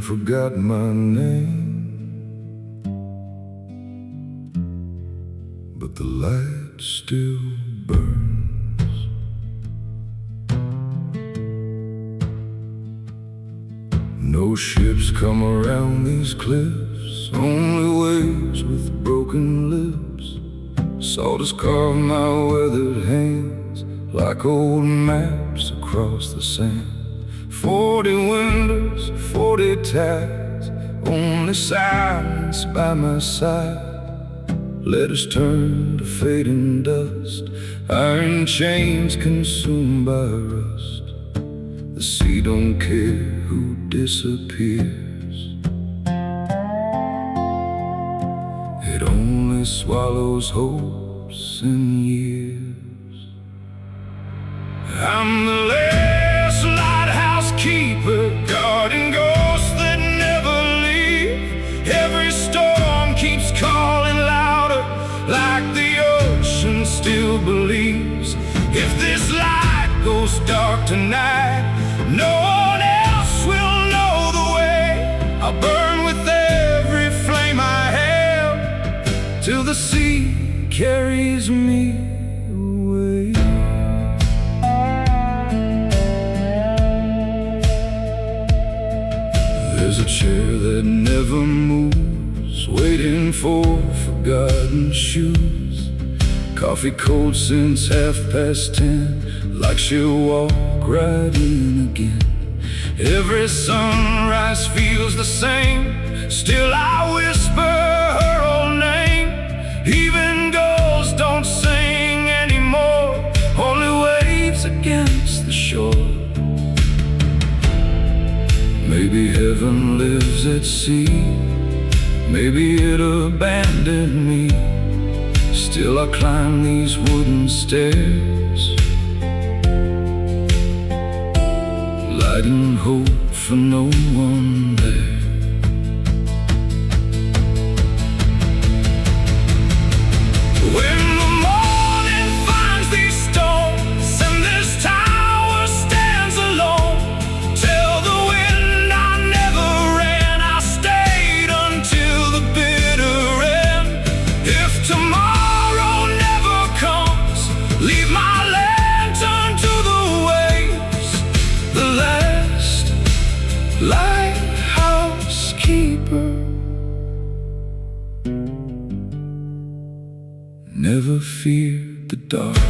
forgot my name, but the light still burns. No ships come around these cliffs, only waves with broken lips. Salt has carved my weathered hands like old maps across the sand. 40 winters, 40 tides, only silence by my side. Letters turn to fading dust, iron chains consumed by rust. The sea don't care who disappears, it only swallows hopes and years. I'm the last lighthouse keeper, guarding ghosts that never leave. Every storm keeps calling louder, like the ocean still believes. If this light goes dark tonight, no one else will know the way. I'll burn with every flame I have, till the sea carries me away. There's a chair that never moves, waiting for forgotten shoes. Coffee cold since 10:30, like she'll walk right in again. Every sunrise feels the same, still I whisper her old name. Even ghosts don't sing anymore, only waves against the shore. Maybe heaven lives at sea, maybe it abandoned me. Still I climb these wooden stairs, lighting hope for no one there. When the morning finds these stones and this tower stands alone, tell the wind I never ran, I stayed until the bitter end. If tomorrow never comes, leave my lantern to the waves. The last lighthouse keeper, never feared the dark.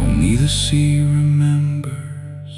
Only the sea remembers.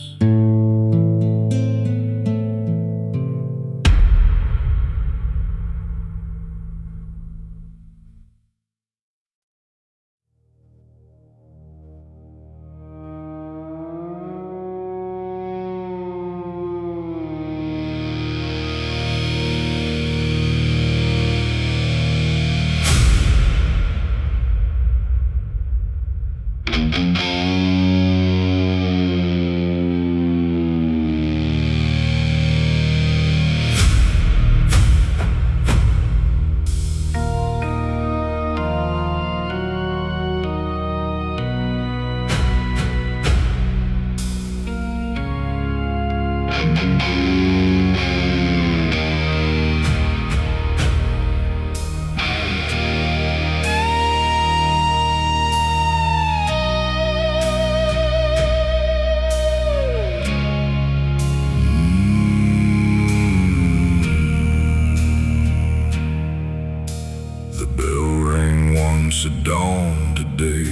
At dawn today,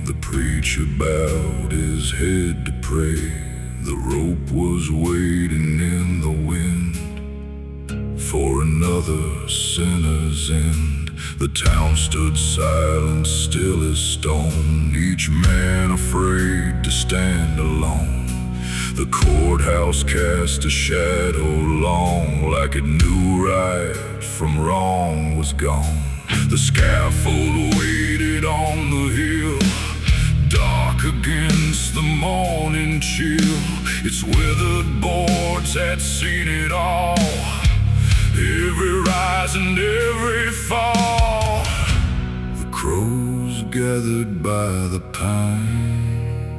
the preacher bowed his head to pray. The rope was waiting in the wind for another sinner's end. The town stood silent, still as stone, each man afraid to stand alone. The courthouse cast a shadow long, like it knew right from wrong was gone. The scaffold waited on the hill, dark against the morning chill. Its withered boards had seen it all, every rise and every fall. crows gathered by the pine,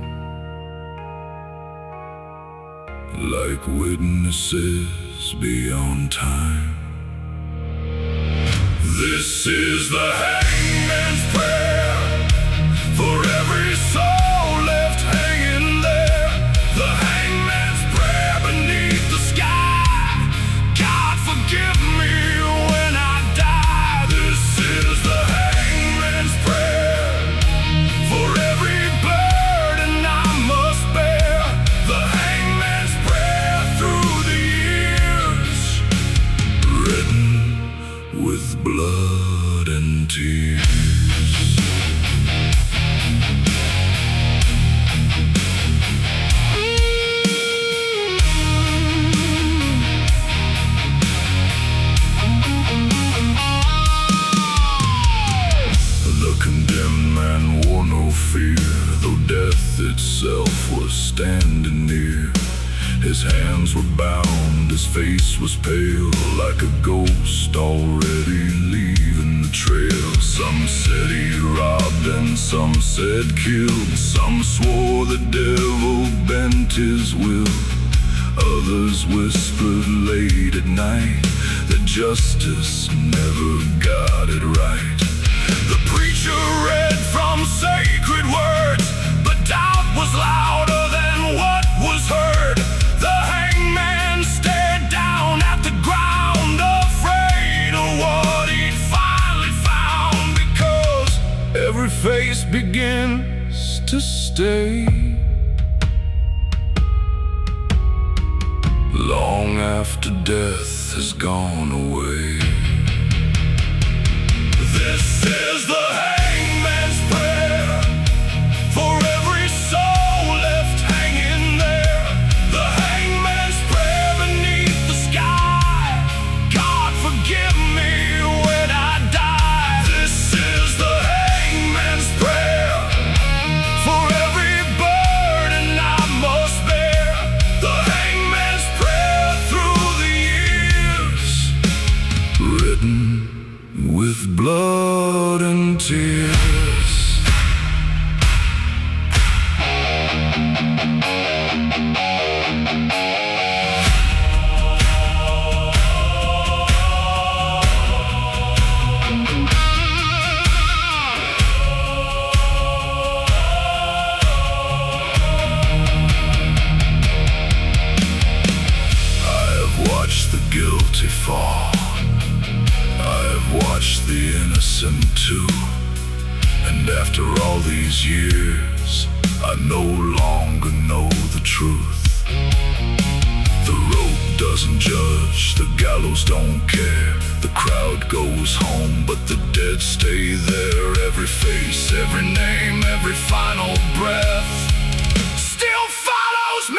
like witnesses beyond time. This is the hangman's prayer for every soul left hanging there. The hangman's prayer beneath the sky. God forgive me when I die. This is the hangman's prayer for every burden I must bear. The hangman's prayer through the years, written with blood and tears. Fear, though death itself was standing near. His hands were bound, his face was pale, like a ghost already leaving the trail. Some said he robbed and some said killed. Some swore the devil bent his will. Others whispered late at night that justice never got it right. The preacher read from sacred words, but doubt was louder than what was heard. The hangman stared down at the ground, afraid of what he'd finally found, because every face begins to stay long after death has gone away. This is the hangman's prayer for every soul left hanging there. The hangman's prayer beneath the sky. God forgive me when I die. This is the hangman's prayer for every burden I must bear. The hangman's prayer through the years, written with blood and tears. I have watched the guilty fall. I've watched the innocent too. And after all these years, I no longer know the truth. The rope doesn't judge, the gallows don't care. The crowd goes home, but the dead stay there. Every face, every name, every final breath still follows me.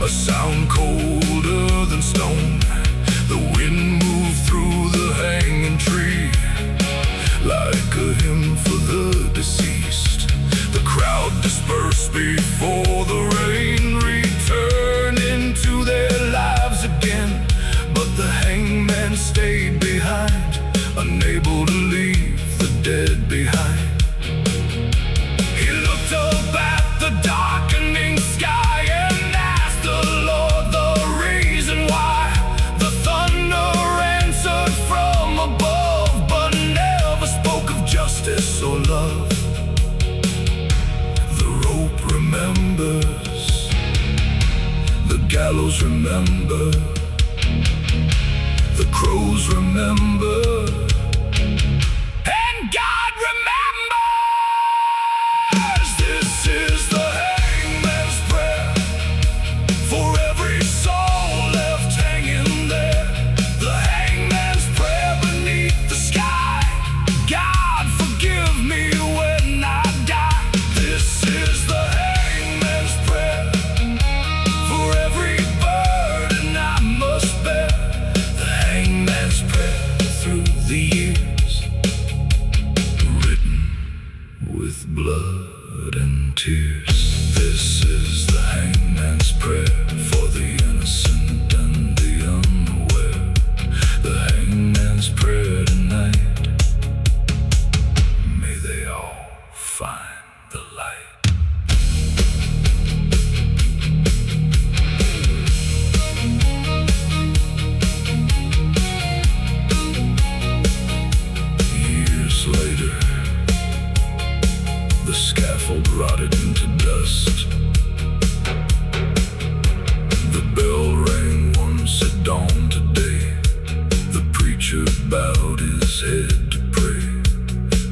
A sound colder than stone. The wind moved through the hanging tree like a hymn for the deceased. The crowd dispersed before the rain returned into their lives again. But the hangman stayed behind, unable to leave the dead behind. He looked up at the darkening sky, or love. The rope remembers, the gallows remember, the crows remember, and God remembers. This is the hangman's prayer for every soul left hanging there. spread through the years, written with blood and tears. This is the hangman's prayer for the innocent and the unaware. The hangman's prayer tonight, may they all find the light. Later, the scaffold rotted into dust. The bell rang once at dawn today. The preacher bowed his head to pray.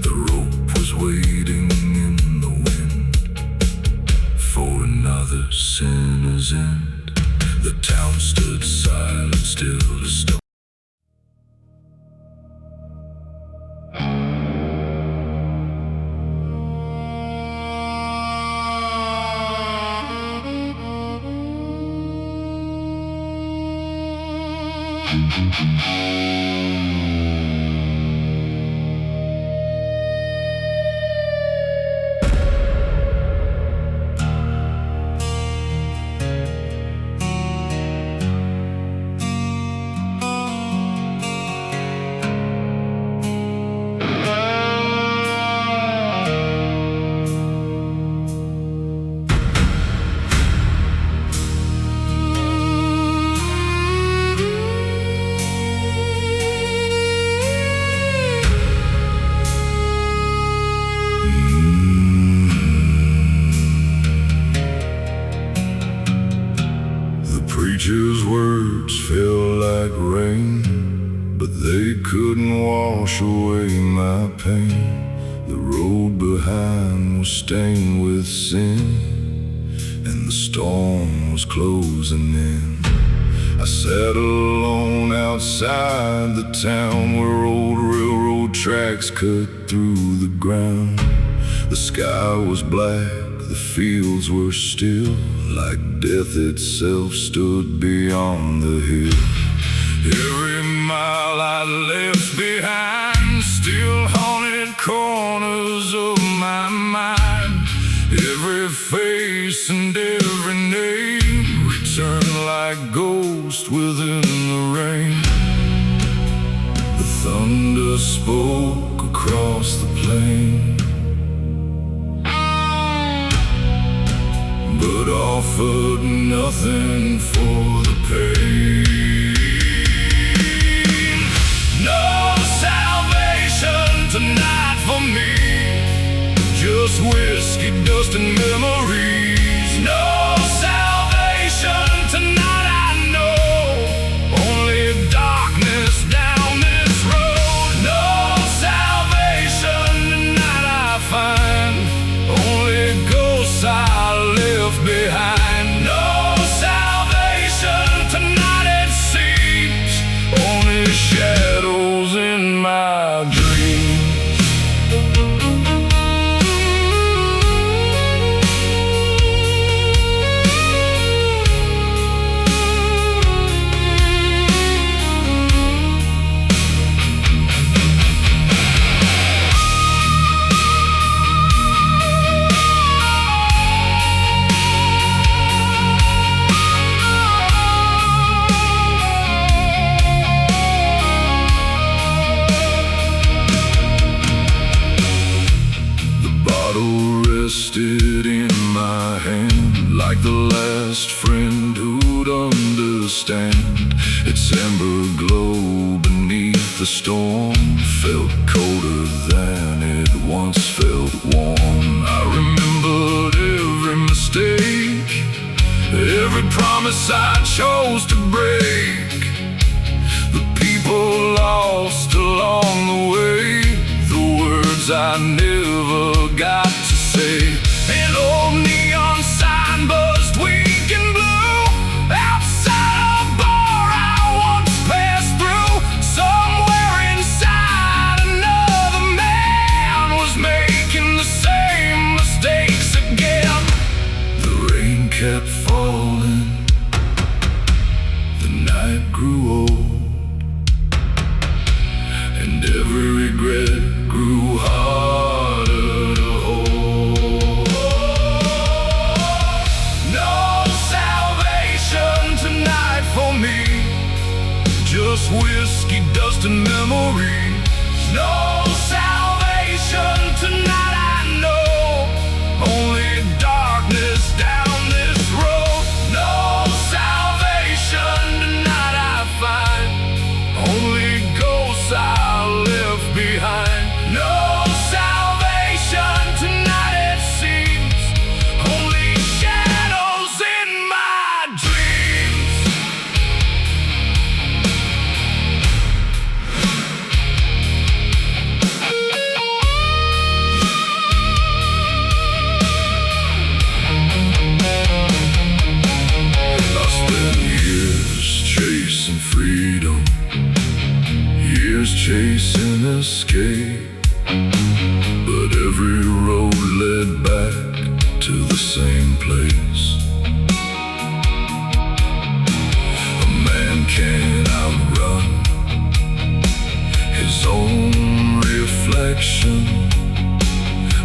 The rope was waiting in the wind for another sinner's end. The town stood silent, still as stone. Preacher's words fell like rain, but they couldn't wash away my pain. The road behind was stained with sin, and the storm was closing in. I sat alone outside the town where old railroad tracks cut through the ground. The sky was black, the fields were still, like death itself stood beyond the hill. Every mile I left behind still haunted corners of my mind. Every face and every name returned like ghosts within the rain. The thunder spoke across the plain, but offered nothing for the pain. No salvation tonight for me, just whiskey, dust, and memories. No salvation tonight, I know, only darkness down this road. No salvation tonight I find, only ghosts I left behind. No salvation tonight it seems, only shadows in my dreams. Rested in my hand, like the last friend who'd understand. Its amber glow beneath the storm felt colder than it once felt warm. I remembered every mistake, every promise I chose to break, the people lost along the way, the words I never got to say. An old neon sign buzzed weak and blue outside a bar I once passed through. Somewhere inside, another man was making the same mistakes again. The rain kept falling, the night grew old. memories. No salvation tonight, I know. Only darkness down this road. No salvation tonight I find. Only ghosts I left behind. No salvation tonight it seems. Only shadows in my dreams. I spent years chasing freedom, years chasing escape, but every road led back to the same place. A man can't outrun his own reflection.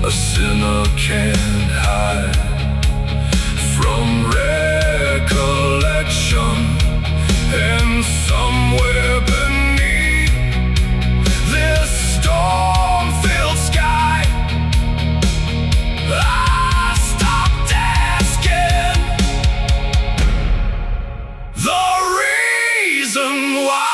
A sinner can't hide from recollection. And somewhere beneath this storm-filled sky, I stopped asking the reason why.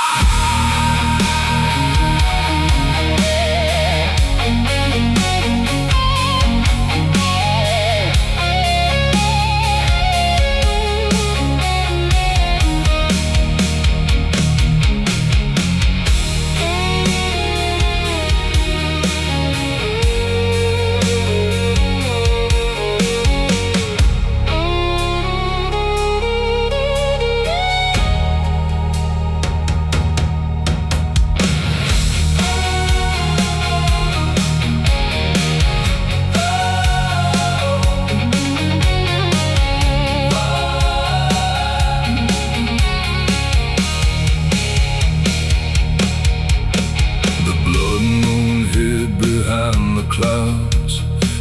Clouds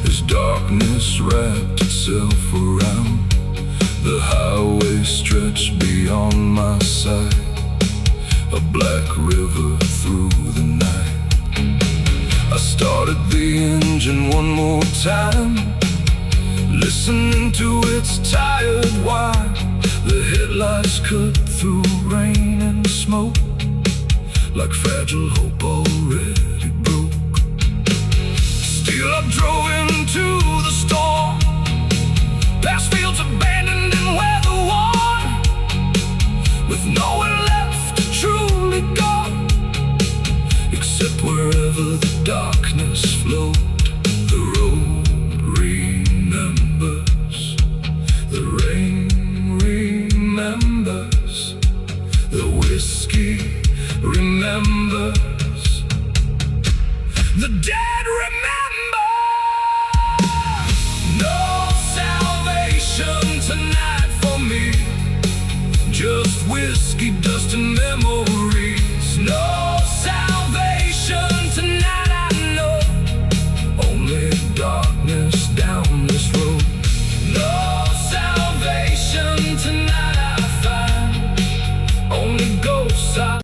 as darkness wrapped itself around. The highway stretched beyond my sight, a black river through the night. I started the engine one more time, listening to its tired whine. The headlights cut through rain and smoke like fragile hope already broke. Still I drove into the storm, past fields abandoned and weather-worn, with nowhere left to truly go, except wherever the darkness flowed. The road remembers, the rain remembers, the whiskey remembers, the dead remember. No salvation tonight for me, just whiskey, dust and memories. No salvation tonight, I know. Only darkness down this road. No salvation tonight I find. Only ghosts I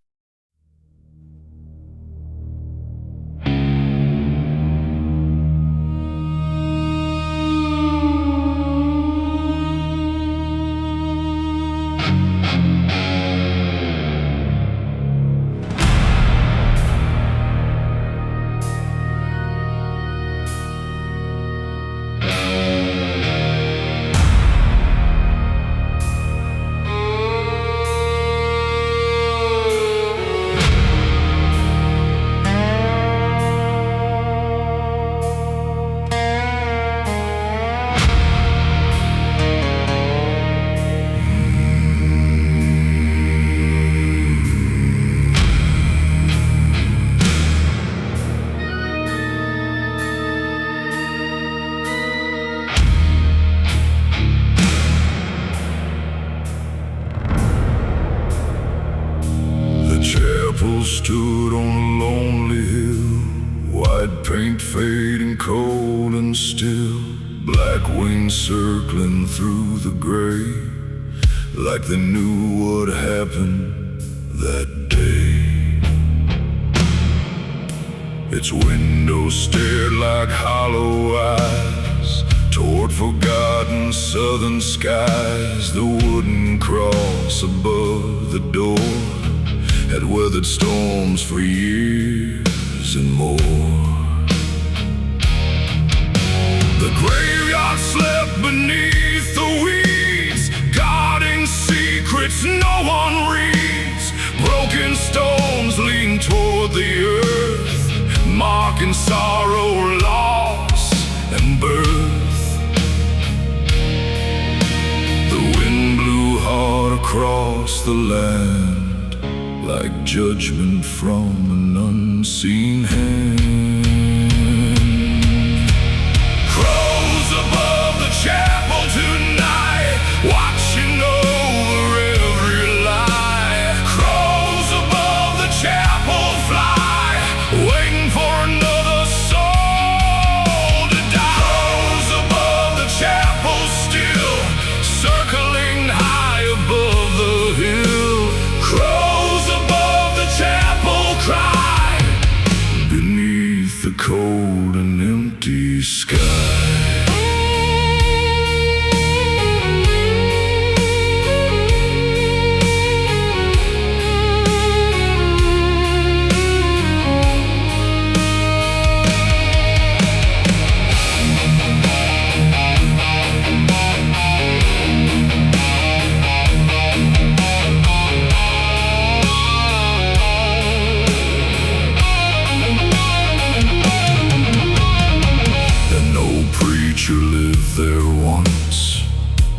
stood on a lonely hill, white paint fading cold and still, black wings circling through the gray, like they knew what happened that day. Its windows stared like hollow eyes toward forgotten southern skies. The wooden cross above the door had weathered storms for years and more. The graveyard slept beneath the weeds, guarding secrets no one reads. Broken stones lean toward the earth, marking sorrow, loss, and birth. The wind blew hard across the land, like judgment from an unseen hand. Crows above the chapel tonight, watching over every lie. Crows above the chapel fly, waiting for another soul to die. Crows above the chapel still, circling high above the hill. Crows above the chapel cry, beneath the cold and empty sky. There once,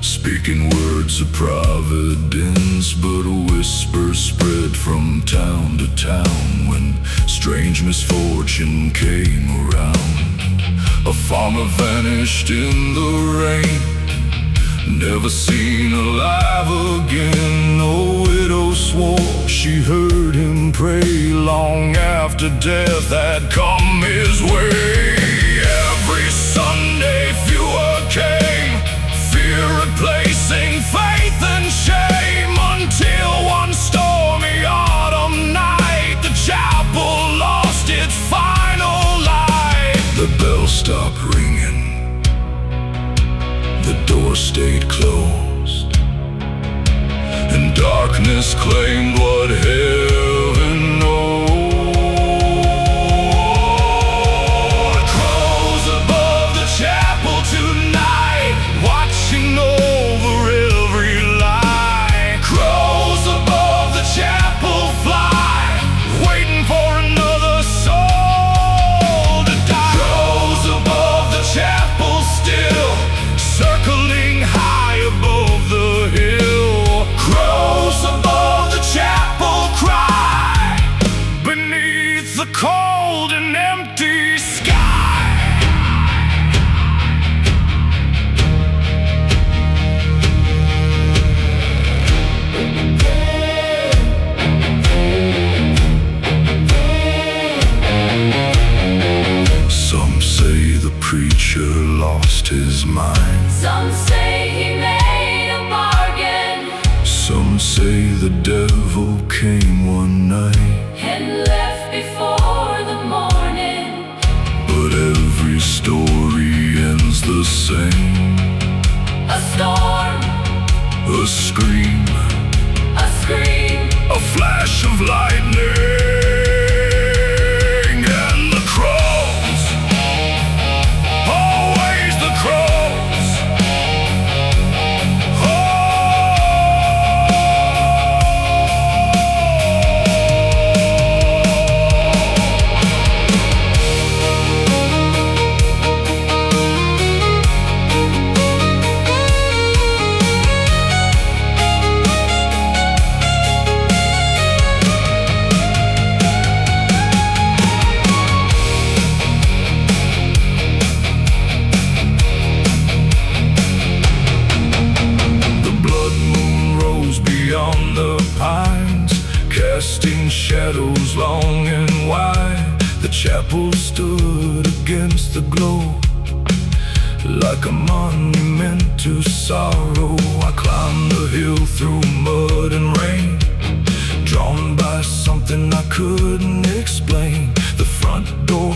speaking words of providence, but a whisper spread from town to town when strange misfortune came around. A farmer vanished in the rain, never seen alive again. A widow swore she heard him pray long after death had come his way. Every Sunday fewer came, fear replacing faith and shame, until one stormy autumn night the chapel lost its final light. The bell stopped ringing, the door stayed closed, and darkness claimed what heaven knows. Cold and empty sky. Some say the preacher lost his mind. Some say he made a bargain. Some say the devil came one night and left before the morning. But every story ends the same. A storm, a scream, a scream, a flash of lightning, and the crows, always the crows. Casting shadows long and wide, the chapel stood against the glow, like a monument to sorrow. I climbed the hill through mud and rain, drawn by something I couldn't explain. The front door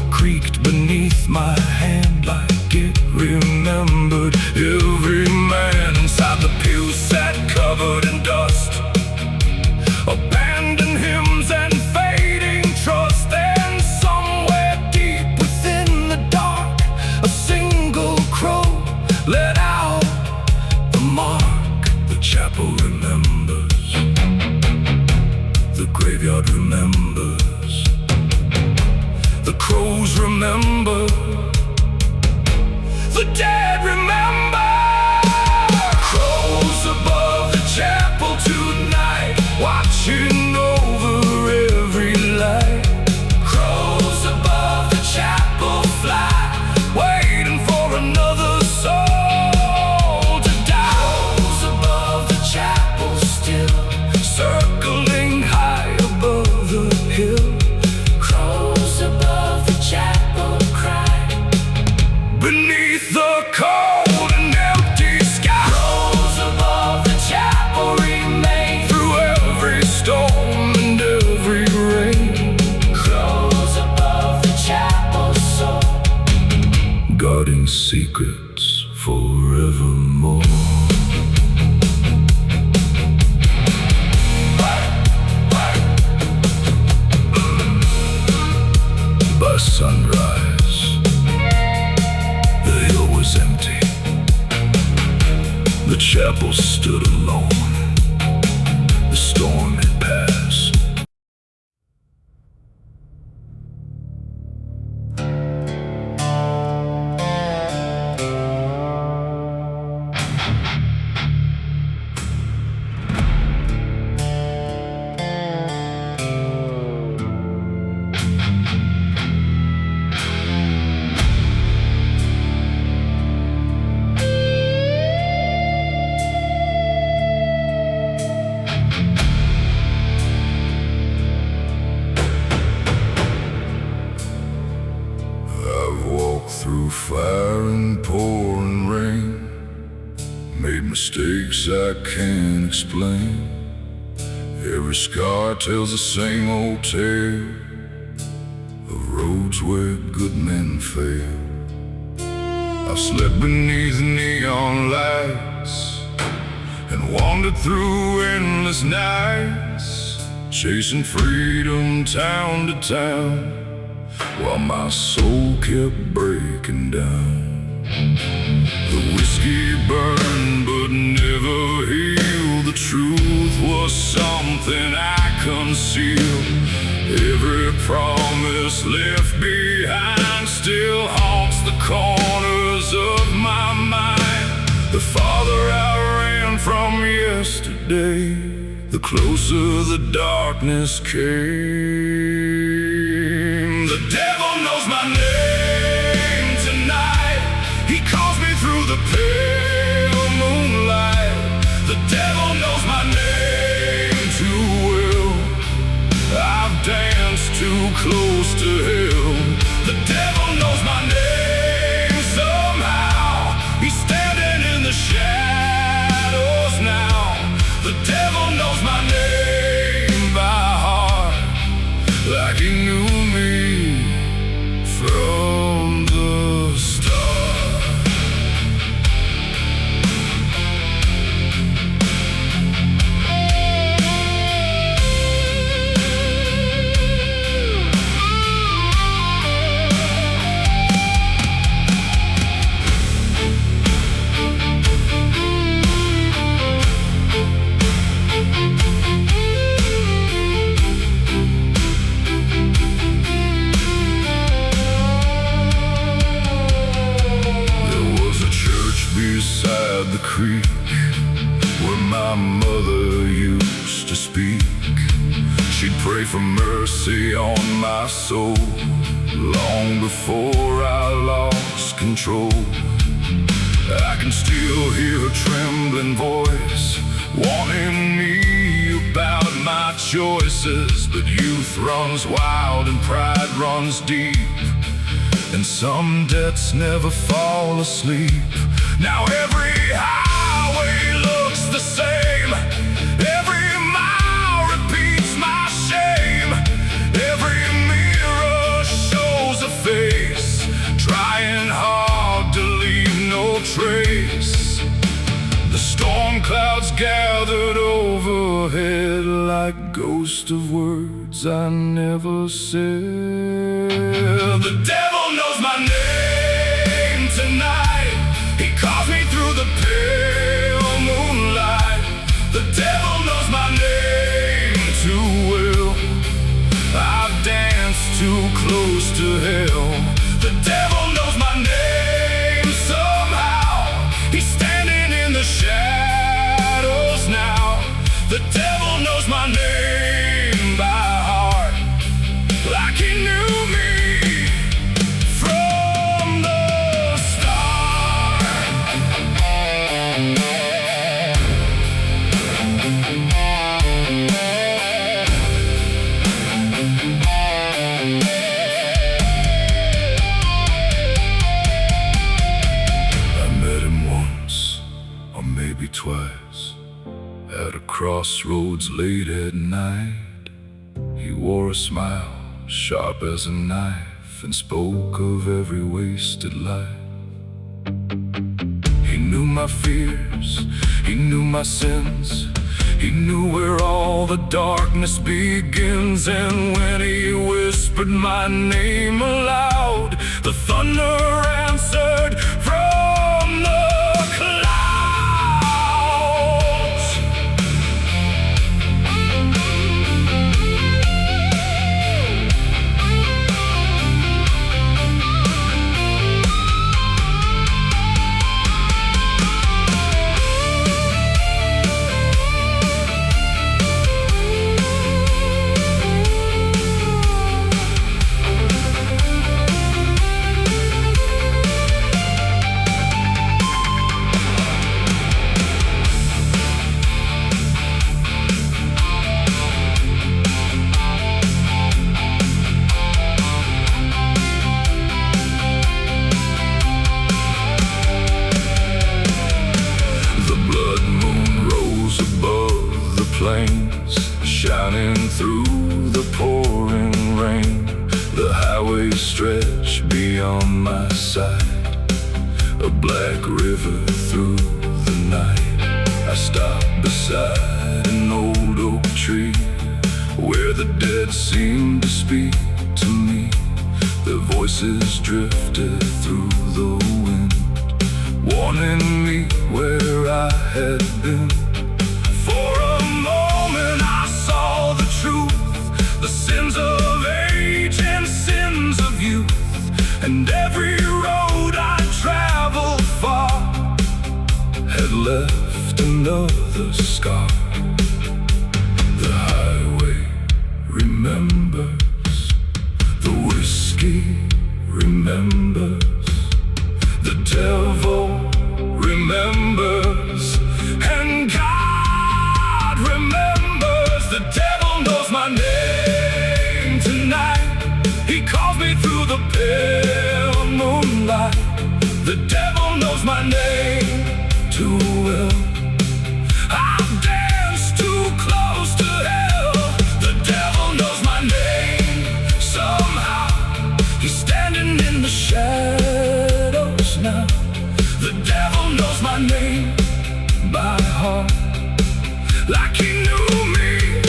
The crows remember, the dead remember. Crows above the chapel tonight, watching over every light. Crows above the chapel fly, waiting for another soul to die. Crows above the chapel still, circling high above the hill. Crows above the chapel cry, beneath the cold and empty sky. Crows above the chapel remain, through every storm and every rain. Crows above the chapel soul, guarding secrets forevermore. By sunrise, the hill was empty. The chapel stood alone. The storm had passed. I've walked through fire and pouring rain, made mistakes I can't explain. Every scar tells the same old tale of roads where good men fail. I've slept beneath neon lights and wandered through endless nights, chasing freedom town to town, while my soul kept breaking down. The whiskey burned but never healed. The truth was something I concealed. Every promise left behind still haunts the corners of my mind. The farther I ran from yesterday, the closer the darkness came. The devil knows my name tonight. He calls me through the pale moonlight. The devil knows my name too well. I've danced too close to hell. The devil knows my name somehow. He's standing in the shadows now. The devil knows my name by heart, like he knew me from the start. Beside the creek where my mother used to speak, she'd pray for mercy on my soul long before I lost control. I can still hear her trembling voice warning me about my choices. But youth runs wild and pride runs deep, and some debts never fall asleep. Now every highway looks the same. Every mile repeats my shame. Every mirror shows a face, trying hard to leave no trace. The storm clouds gathered overhead like ghosts of words I never said. The devil knows my name tonight. He calls me through the pale moonlight. The devil knows my name too well. I've danced too close to hell. The devil knows my name somehow. He's standing in the shadows now. The devil knows my name by heart, like he knew me from the start. I met him once, or maybe twice, at a crossroads late at night. He wore a smile sharp as a knife and spoke of every wasted life. He knew my fears, he knew my sins, he knew where all the darkness begins. And when he whispered my name aloud, the thunder answered from the clouds. Plains, shining through the pouring rain. The highway stretched beyond my sight, a black river through the night. I stopped beside an old oak tree, where the dead seemed to speak to me. Their voices drifted through the wind, warning me where I had been. For a moment I saw the truth, the sins of age and sins of youth. And every road I traveled far had left another scar. The highway remembers, the whiskey remembers, the devil remembers, and God remembers. The devil knows my name tonight. He calls me through the pale moonlight. The devil knows my name too well. I've danced too close to hell. The devil knows my name somehow. He's standing in the shadows now. The devil knows my name by heart, like he knew me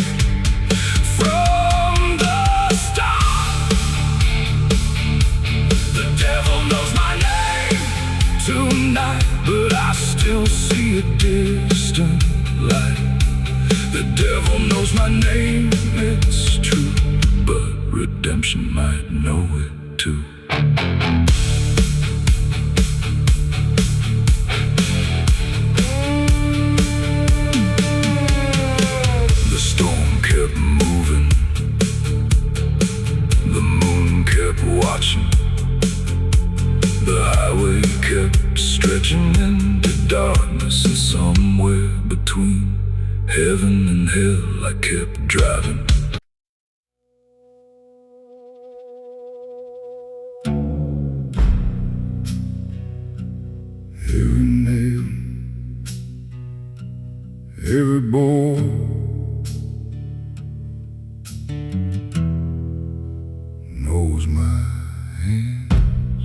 from the start. The devil knows my name tonight, but I still see a distant light. The devil knows my name, it's true, but redemption might know it too. Watching, the highway kept stretching into darkness, and somewhere between heaven and hell I kept driving. Every nail, every bore, knows my hands.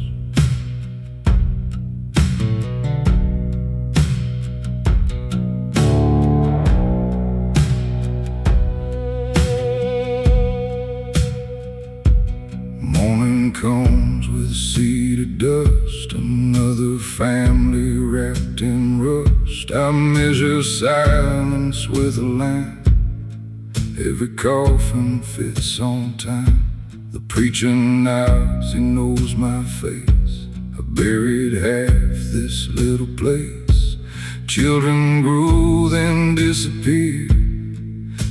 Morning comes with a seed of dust, another family wrapped in rust. I measure silence with a lamp. Every coffin fits on time. The preacher nods, he knows my face. I buried half this little place. Children grew, then disappeared,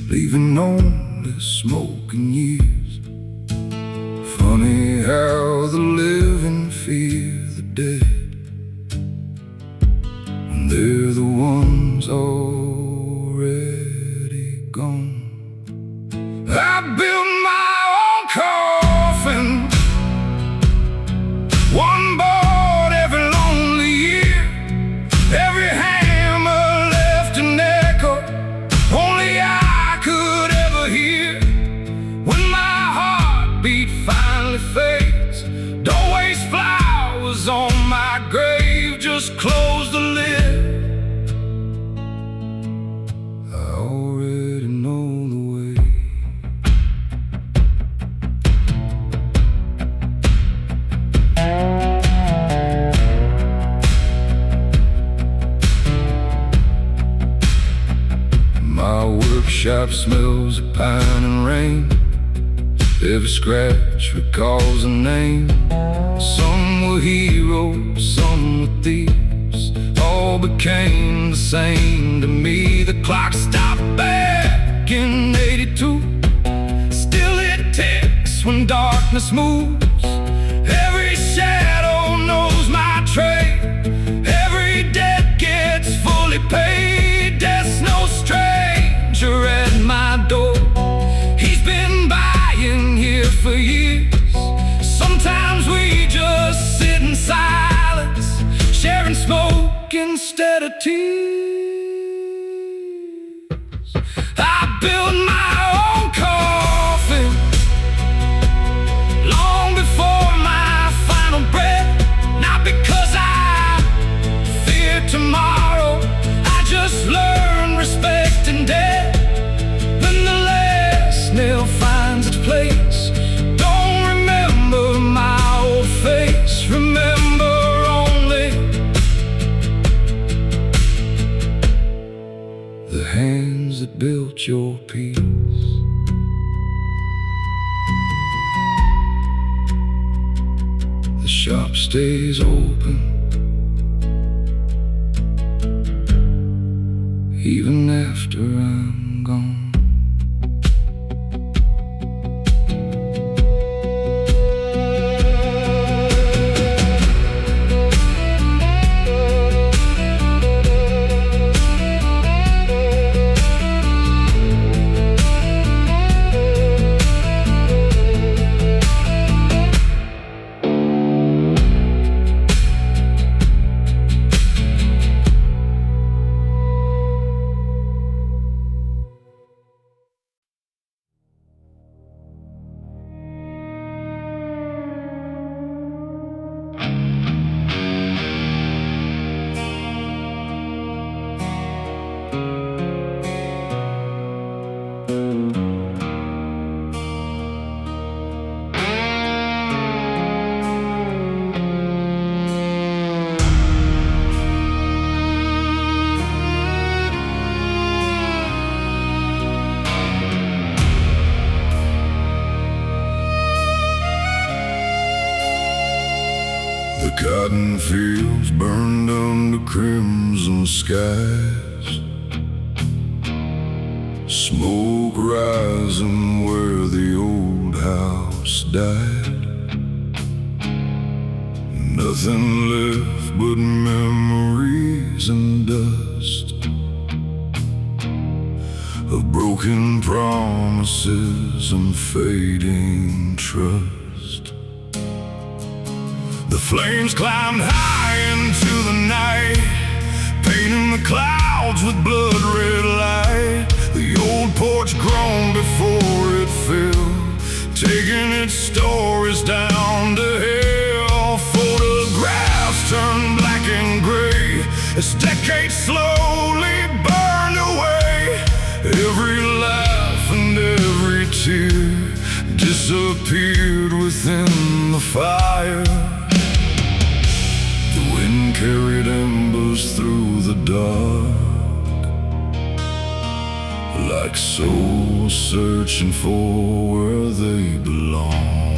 leaving only smoke and years. Funny how the living fear the dead, and they're the ones already gone. I built my own coffin, one board every lonely year. Every hammer left an echo only I could ever hear. When my heartbeat finally fades, don't waste flowers on my grave, just close the lid. I already know the way. My workshop smells of pine and rain. Every scratch recalls a name. Some were heroes, some were thieves. All became the same to me. The clock stopped back in '82. Still it ticks when darkness moves. Every shadow knows my trade. Every debt gets fully paid. Death's no stranger at my door. He's been buying here for years. Sometimes we just sit in silence, sharing smoke instead of tears. I built my own coffin long before my final breath. Not because I fear tomorrow, I just learned respect in death. When the last nail finds its place, don't remember my old face, remember only the hands that built your peace. The shop stays open even after I'm gone. The cotton fields burned under crimson skies, smoke rising where the old house died. Nothing left but memories and dust of broken promises and fading trust. The flames climbed high into the night, painting the clouds with blood-red light. The old porch groaned before it fell, taking its stories down to hell. Photographs turned black and gray as decades slowly burned away. Every laugh and every tear disappeared within the fire. The wind carried embers through the dark, like souls searching for where they belong.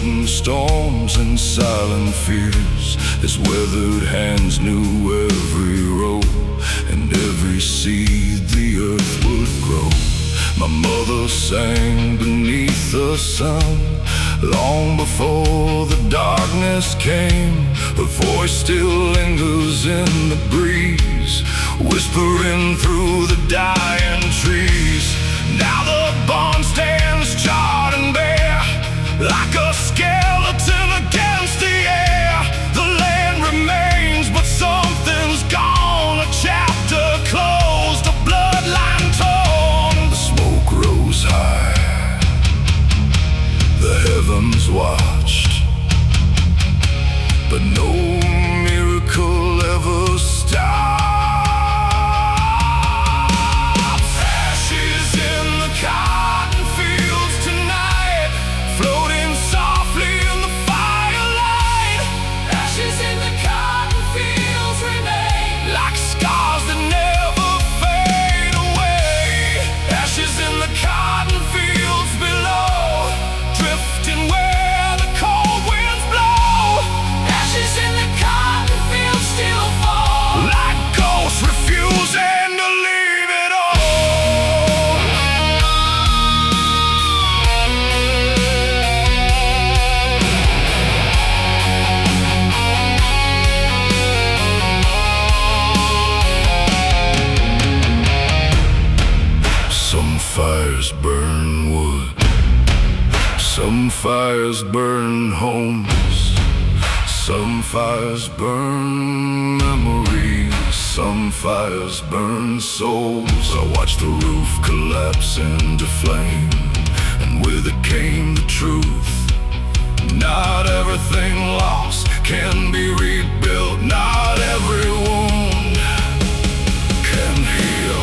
sweating storms and silent fears. His weathered hands knew every row and every seed the earth would grow. My mother sang beneath the sun long before the darkness came. Her voice still lingers in the breeze, whispering through the dying trees. Now the barn stands charred and bare, like a skeleton against the air. The land remains, but something's gone. A chapter closed, a bloodline torn. The smoke rose high, the heavens watched, but no miracle ever stopped. Ashes in the cotton fields tonight, floating softly in the firelight. Ashes in the cotton fields remain, like scars that never fade away. Ashes in the cotton fields below, drifting where the cold winds blow. Ashes in the cotton fields still fall, like ghosts refusing to leave it all. Some fires burn wood, some fires burn homes, some fires burn memories, some fires burn souls. I watched the roof collapse into flame, and with it came the truth. Not everything lost can be rebuilt. Not every wound can heal.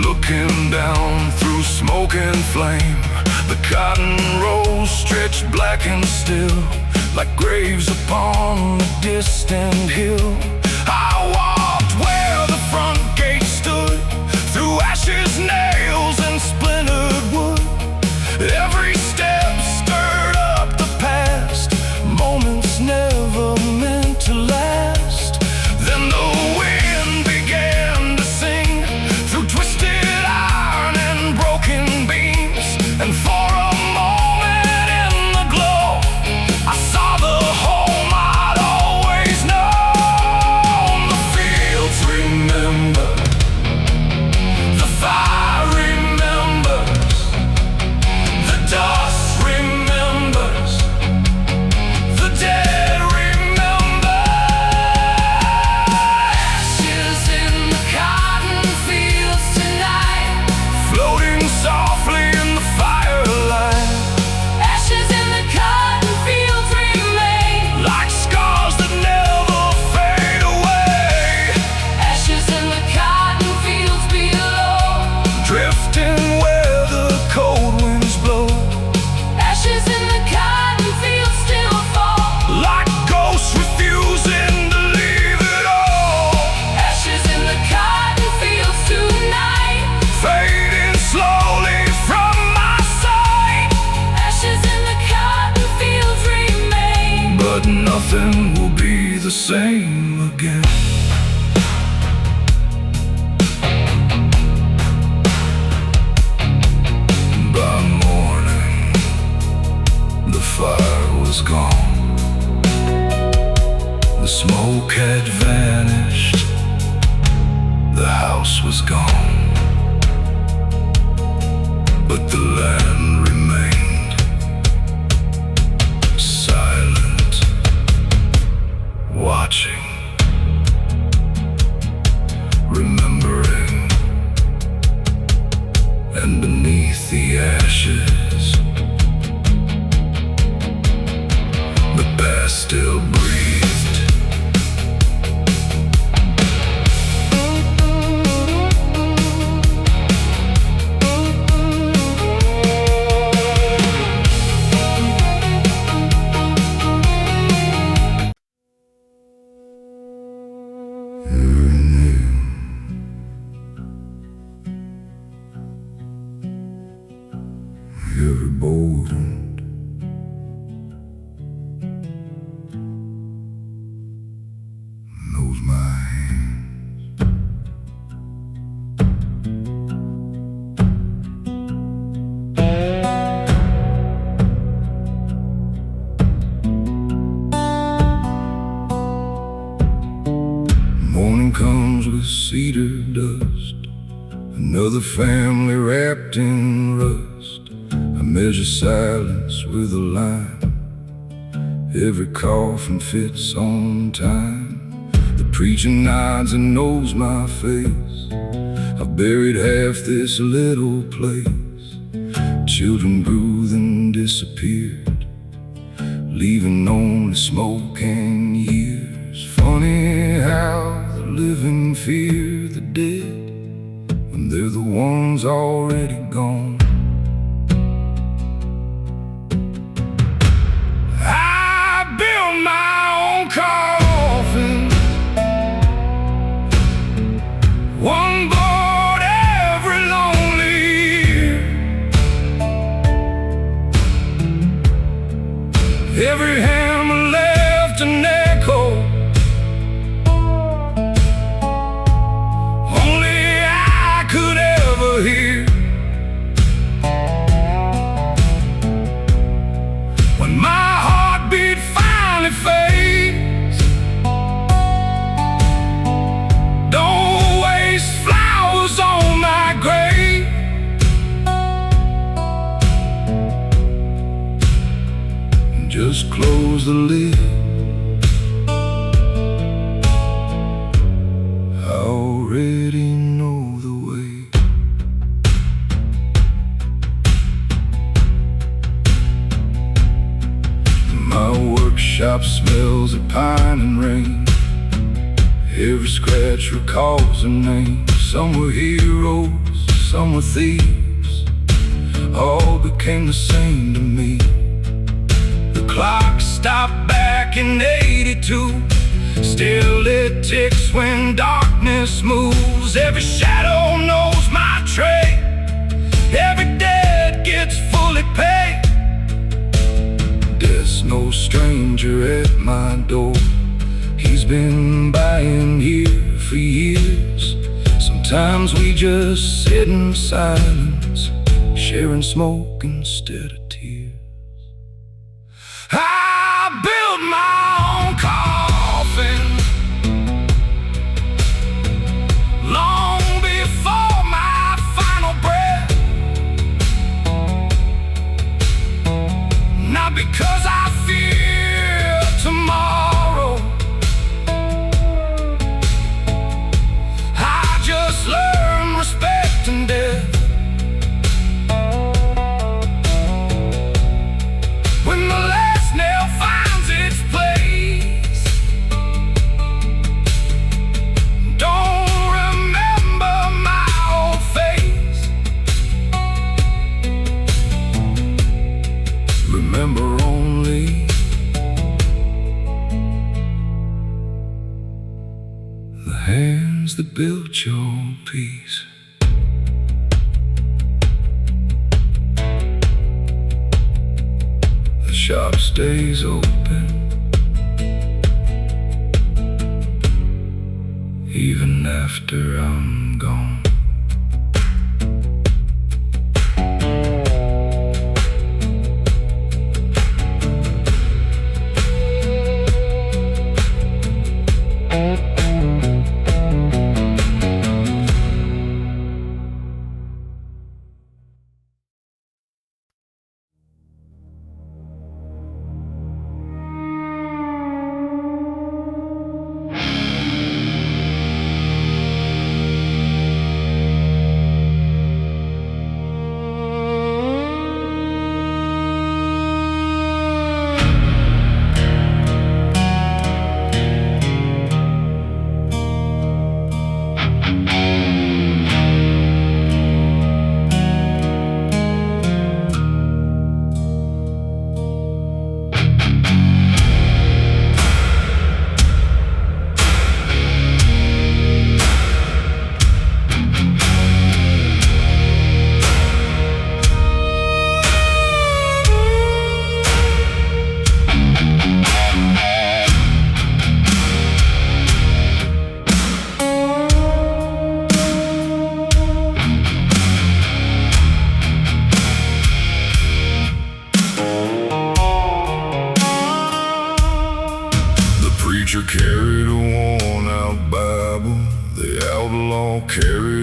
Looking down through smoke and flame, the cotton rows stretched black and still, like graves upon a distant hill. I walked where the front gate stood, through ashes, nails, and splintered wood. Every step stirred up the past, moments never meant to last. Then the wind began to sing through twisted iron and broken beams, and for a moment in the glow, I saw the home I'd always known. The fields remember, the fire remembers, the dust remembers, the dead remember. Ashes in the cotton fields tonight, floating softly in the firelight. Ashes in the cotton fields remain, like scars that never fade away. Ashes in the cotton fields below, drifting where the cold winds blow. Ashes in the cotton fields still fall, like ghosts refusing to leave it all. Ashes in the cotton fields tonight, fading slowly from my sight. Ashes in the cotton fields remain, but nothing will be the same again. By morning, the fire was gone, the smoke had vanished, the house was gone, but the land remained silent, watching, remembering, and beneath the ashes, dust. Another family wrapped in rust. I measure silence with a line. Every coffin fits on time. The preacher nods and knows my face. I've buried half this little place. Children grew then disappeared, leaving only smoke and years. Funny how the living fear the dead when they're the ones already gone. I built my own coffin, one board every lonely year. Every hammer left an echo, only I could ever hear. When my heartbeat finally fades, don't waste flowers on my grave. Just close the lid. I already know the way. My workshop smells of pine and rain. Every scratch recalls a name. Some were heroes, some were thieves. All became the same to me. The clock stopped back in 82. Still it ticks when darkness moves. Every shadow knows my trade. Every dead gets fully paid. Death's no stranger at my door. He's been buying here for years. Sometimes we just sit in silence, sharing smoke instead of tears. I built my own coffin long before my final breath. Not because I fear tomorrow, I just learned respect in death. When the last nail finds its place, don't remember my old face. Remember only the hands that built your peace. The shop stays open even after I'm gone.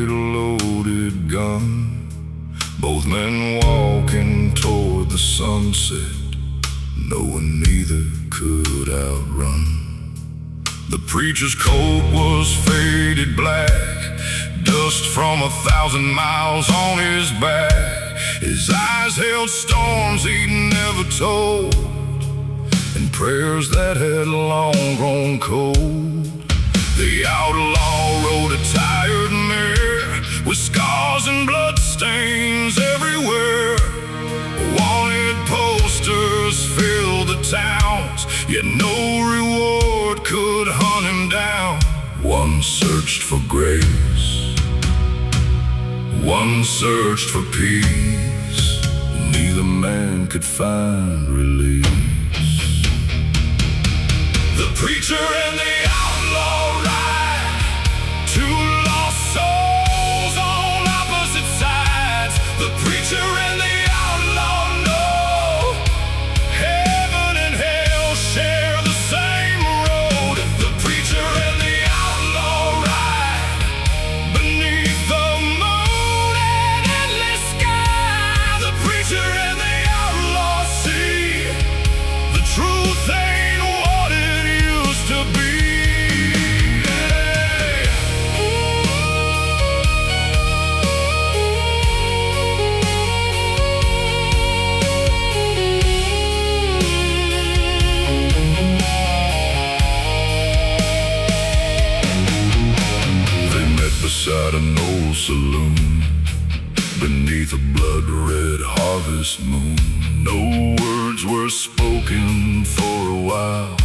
carried a loaded gun, both men walking toward the sunset, knowing neither could outrun. The preacher's coat was faded black, dust from 1,000 miles on his back. His eyes held storms he'd never told, and prayers that had long grown cold. The outlaw rode a tired mare, with scars and blood stains everywhere. Wanted posters filled the towns, yet no reward could hunt him down. One searched for grace, one searched for peace. Neither man could find release. The preacher and the outlaw ride, two lost souls on opposite sides. The preacher and the outlaw know heaven and hell share the same road. The preacher and the outlaw ride beneath the moon and endless sky. The preacher and the outlaw see the truth ain't what it used to be. They met beside an old saloon, beneath a blood-red harvest moon. No words were spoken for a while,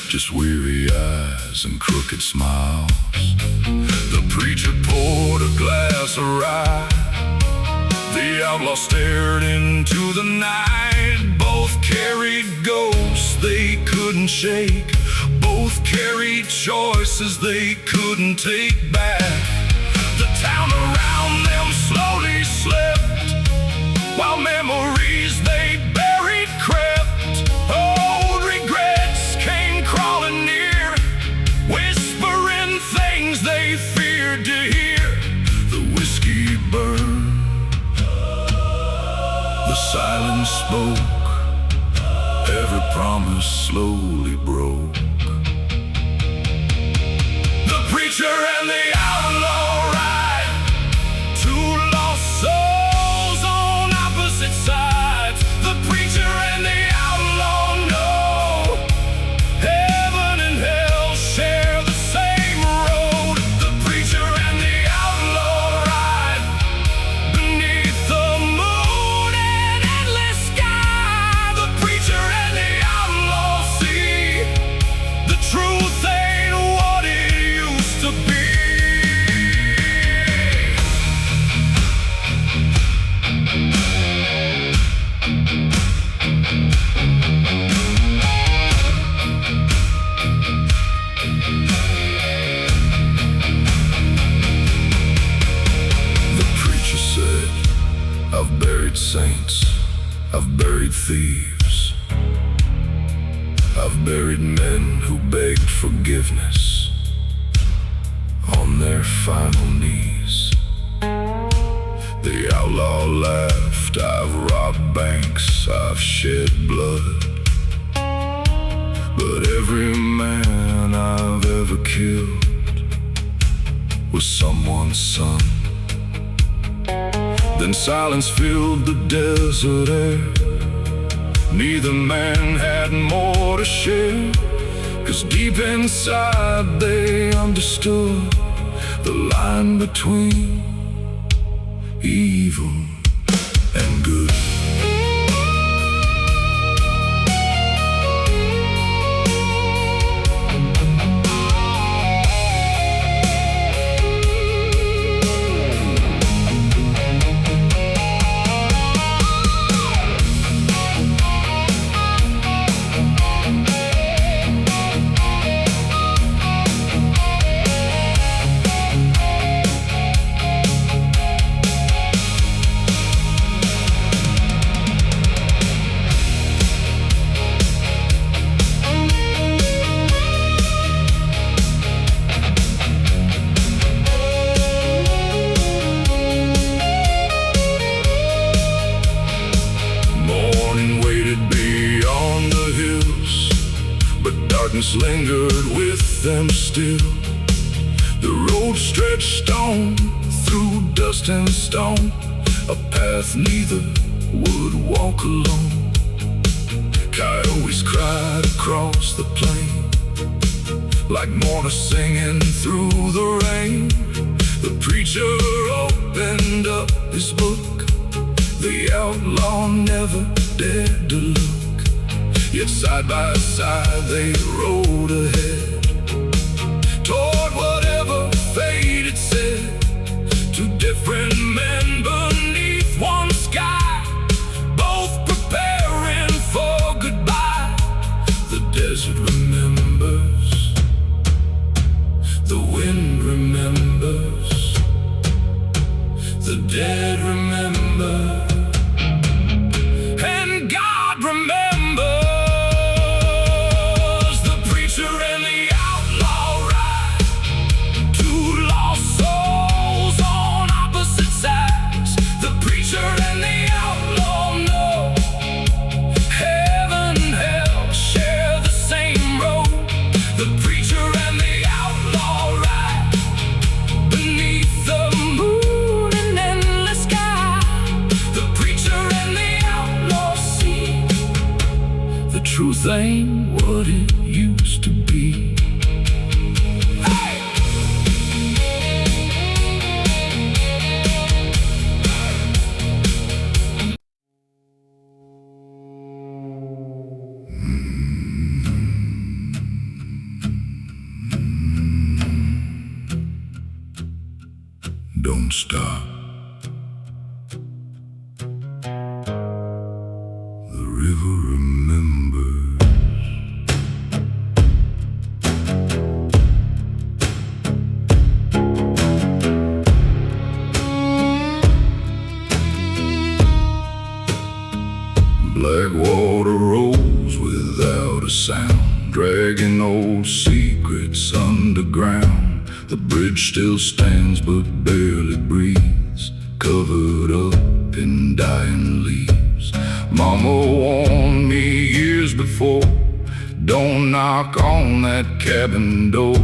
just weary eyes and crooked smiles. The preacher poured a glass of rye, the outlaw stared into the night. Both carried ghosts they couldn't shake, both carried choices they couldn't take back. The town around them slowly slept, while memories they buried crept. Old regrets came crawling near, whispering things they feared to hear. The whiskey burned, the silence spoke, every promise slowly broke. The preacher and the outlaw ride, two lost souls on opposite sides. The preacher and the outlaw know heaven and hell share the same road. The preacher and the outlaw ride beneath the moon and endless sky. The preacher and the outlaw see the truth ain't what it used to be. The preacher said, I've buried saints, I've buried thieves, I've buried men who begged forgiveness on their final knees. The outlaw laughed, I've robbed banks, I've shed blood, but every man I've ever killed was someone's son. Then silence filled the desert air, neither man had more to share, 'cause deep inside they understood the line between evil and good. voice lingered with them still. The road stretched on through dust and stone, a path neither would walk alone. Coyotes cried across the plain, like mourners singing through the rain. The preacher opened up his book, the outlaw never dared to look. Yet side by side they rode ahead, toward whatever fate had said. Two different men beneath one sky, both preparing for goodbye. The desert remembers, the wind remembers, the dead remember, and God remembers. The preacher and the outlaw ride, two lost souls on opposite sides. The preacher and the outlaw know heaven and hell share the same road. The preacher and the outlaw ride beneath the moon and endless sky. The preacher and the outlaw see the truth ain't what it used to be. Hey! Don't stop. The river remembers. Black water rolls without a sound, dragging old secrets underground. The bridge still stands but barely breathes, covered up in dying leaves. Mama warned me years before, don't knock on that cabin door.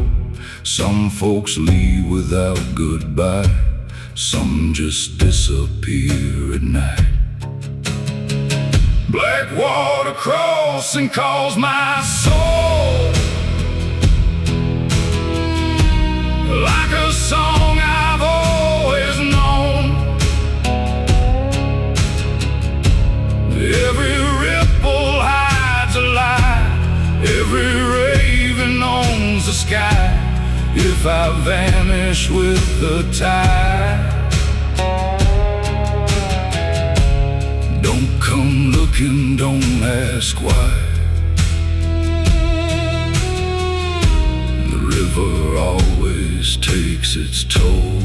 Some folks leave without goodbye, some just disappear at night. Black water crossing calls my soul, like a song I've always known. Every ripple hides a lie, every raven owns the sky. If I vanish with the tide, don't come looking, don't ask why. The river always takes its toll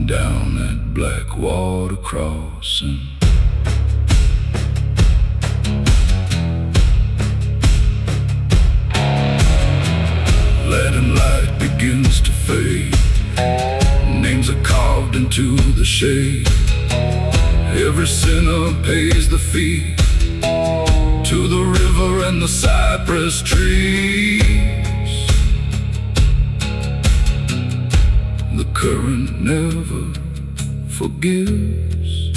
down that black water crossing. Leaden light begins to fade, names are carved into the shade. Every sinner pays the fee to the river and the cypress trees. The current never forgives,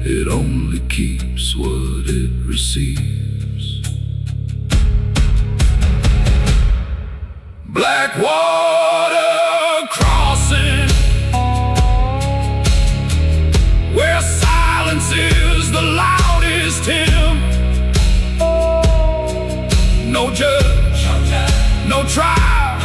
it only keeps what it receives. Black water crossing, where silence is the loudest hymn. No judge, no trial,